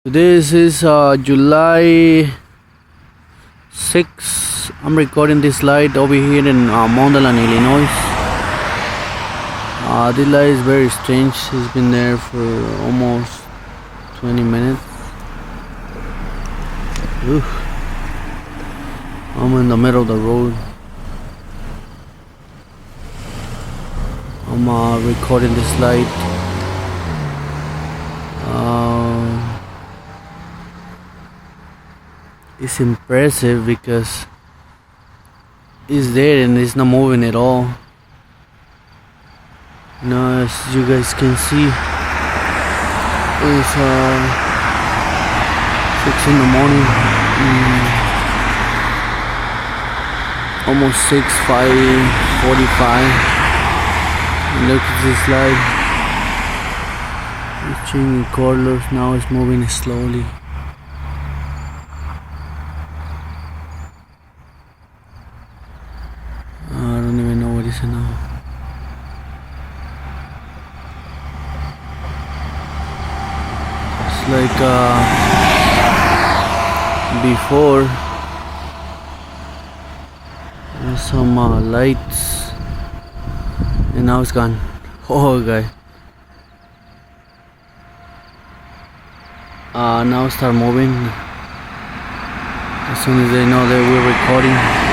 This is July 6. I'm recording this light over here in Mondalean, Illinois. This light is very strange. It's been there for almost 20 minutes. Oof. I'm in the middle of the road. I'm recording this light. It's impressive because it's there and it's not moving at all. As you guys can see, it's 6 in the morning, almost 6, 5:45. Look at this light. It's changing colors now. It's moving slowly. I don't even know what it is now. It's like before there's some lights and now it's gone. Oh guy. Now start moving as soon as they know that we're recording.